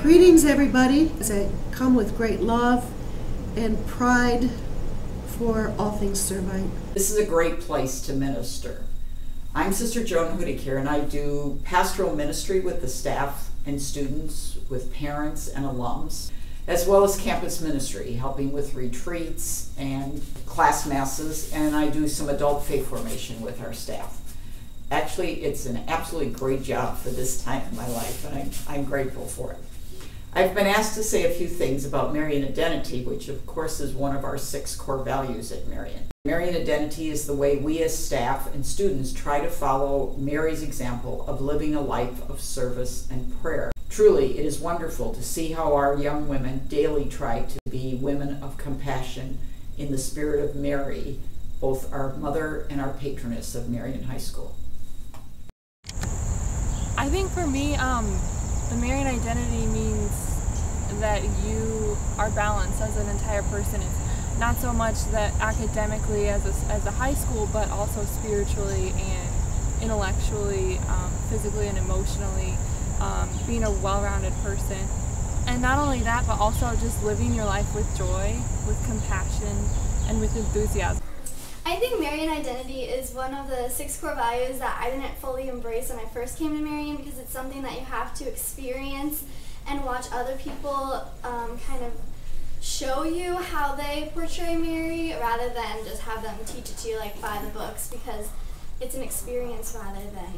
Greetings, everybody, as I come with great love and pride for all things Servite. This is a great place to minister. I'm Sister Joan Hudick here, and I do pastoral ministry with the staff and students, with parents and alums, as well as campus ministry, helping with retreats and class masses, and I do some adult faith formation with our staff. Actually, it's an absolutely great job for this time in my life, and I'm grateful for it. I've been asked to say a few things about Marian Identity, which of course is one of our 6 core values at Marian. Marian Identity is the way we as staff and students try to follow Mary's example of living a life of service and prayer. Truly, it is wonderful to see how our young women daily try to be women of compassion in the spirit of Mary, both our mother and our patroness of Marian High School. I think for me, the Marian Identity means that you are balanced as an entire person. It's not so much that academically as a high school, but also spiritually and intellectually, physically and emotionally, being a well-rounded person. And not only that, but also just living your life with joy, with compassion, and with enthusiasm. I think Marian Identity is one of the 6 core values that I didn't fully embrace when I first came to Marian, because it's something that you have to experience and watch other people kind of show you how they portray Mary, rather than just have them teach it to you like by the books, because it's an experience rather than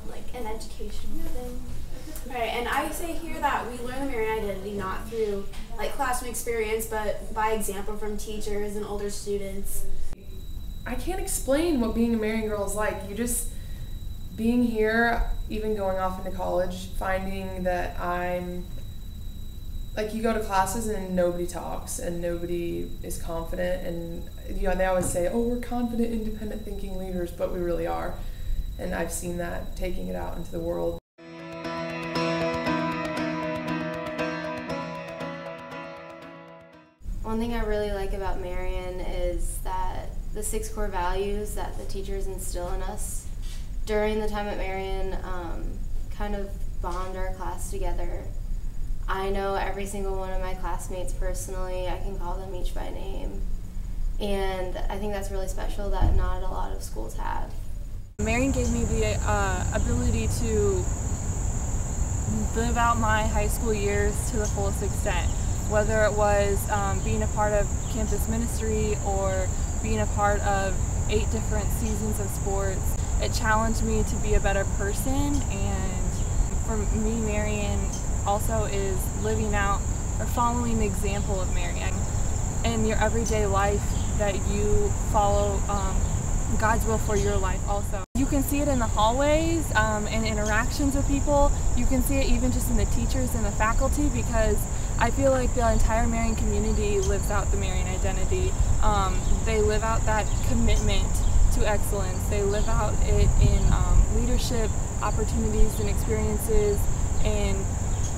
like an educational thing. Right, and I say here that we learn the Marian Identity not through like classroom experience, but by example from teachers and older students. I can't explain what being a Marian girl is like. You just, being here, even going off into college, finding that you go to classes and nobody talks and nobody is confident, and they always say, oh, we're confident, independent thinking leaders, but we really are. And I've seen that taking it out into the world. One thing I really like about Marian is that the 6 core values that the teachers instill in us during the time at Marian kind of bond our class together. I know every single one of my classmates personally. I can call them each by name. And I think that's really special that not a lot of schools have. Marian gave me the ability to live out my high school years to the fullest extent. Whether it was being a part of campus ministry or being a part of 8 different seasons of sports, it challenged me to be a better person. And for me, Marian also is living out or following the example of Marian in your everyday life, that you follow God's will for your life also. You can see it in the hallways and interactions with people. You can see it even just in the teachers and the faculty, because I feel like the entire Marian community lives out the Marian Identity. They live out that commitment to excellence. They live out it in leadership opportunities and experiences, in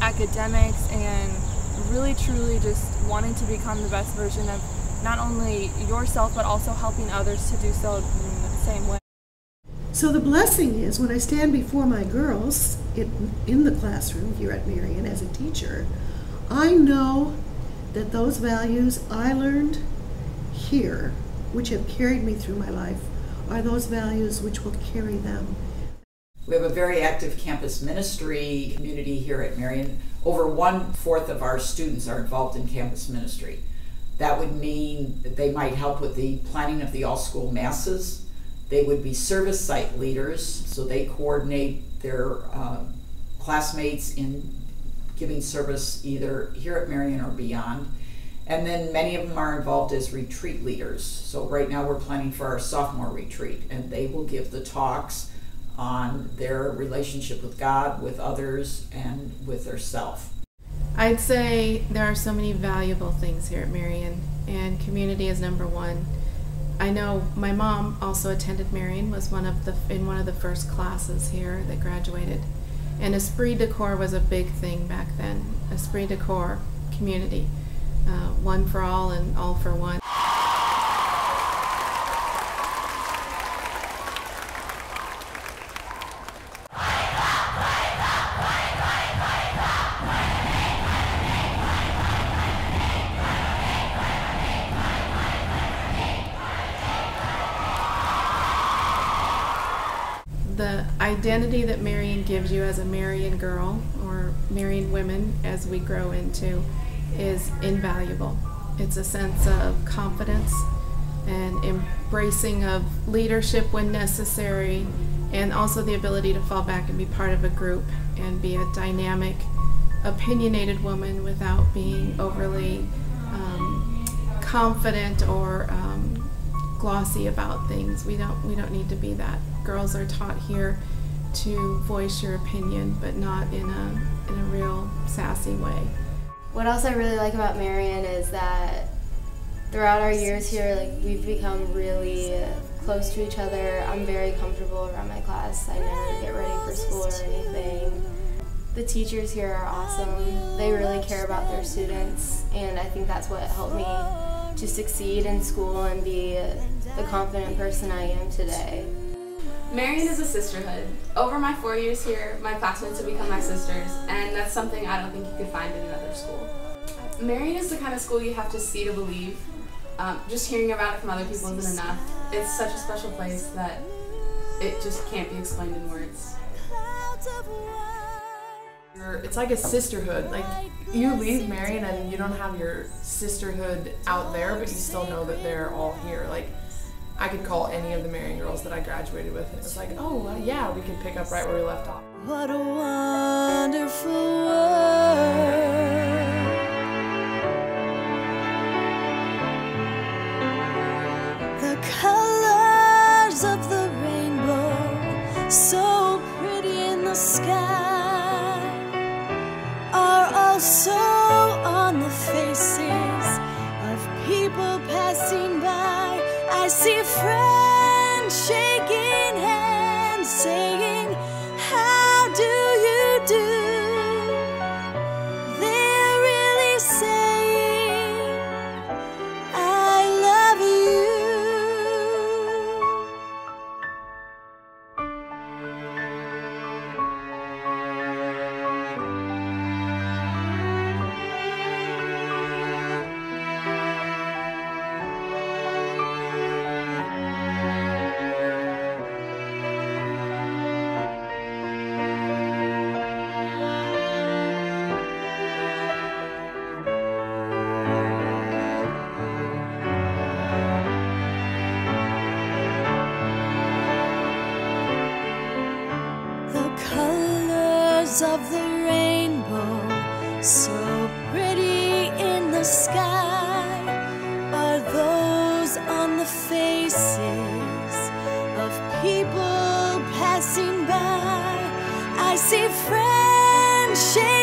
academics, and really truly just wanting to become the best version of not only yourself, but also helping others to do so in the same way. So the blessing is, when I stand before my girls in the classroom here at Marian as a teacher, I know that those values I learned here, which have carried me through my life, are those values which will carry them. We have a very active campus ministry community here at Marian. Over 1/4 of our students are involved in campus ministry. That would mean that they might help with the planning of the all-school masses. They would be service site leaders, so they coordinate their classmates in giving service either here at Marian or beyond. And then many of them are involved as retreat leaders. So right now we're planning for our sophomore retreat, and they will give the talks on their relationship with God, with others, and with their self. I'd say there are so many valuable things here at Marian, and community is number one. I know my mom also attended Marian, was in one of the first classes here that graduated. And esprit de corps was a big thing back then. Esprit de corps, community. One for all and all for one. identity that Marian gives you as a Marian girl, or Marian women as we grow into, is invaluable. It's a sense of confidence and embracing of leadership when necessary, and also the ability to fall back and be part of a group and be a dynamic, opinionated woman without being overly confident or glossy about things. We don't need to be that. Girls are taught here to voice your opinion, but not in a real sassy way. What else I really like about Marian is that throughout our years here, like, we've become really close to each other. I'm very comfortable around my class. I never get ready for school or anything. The teachers here are awesome. They really care about their students, and I think that's what helped me to succeed in school and be the confident person I am today. Marian is a sisterhood. Over my 4 years here, my classmates have become my sisters, and that's something I don't think you could find in another school. Marian is the kind of school you have to see to believe. Just hearing about it from other people isn't enough. It's such a special place that it just can't be explained in words. It's like a sisterhood. Like, you leave Marian and you don't have your sisterhood out there, but you still know that they're all here. Like, I could call any of the Marian girls that I graduated with, and it was like, oh, well, yeah, we could pick up right where we left off. What a wonderful world. The colors of the rainbow, so pretty in the sky, are also on the faces of people passing by. I see friends shaking hands, saying, how do you do? They're really saying, I love you. Of the rainbow, so pretty in the sky, are those on the faces of people passing by. I see friends shaking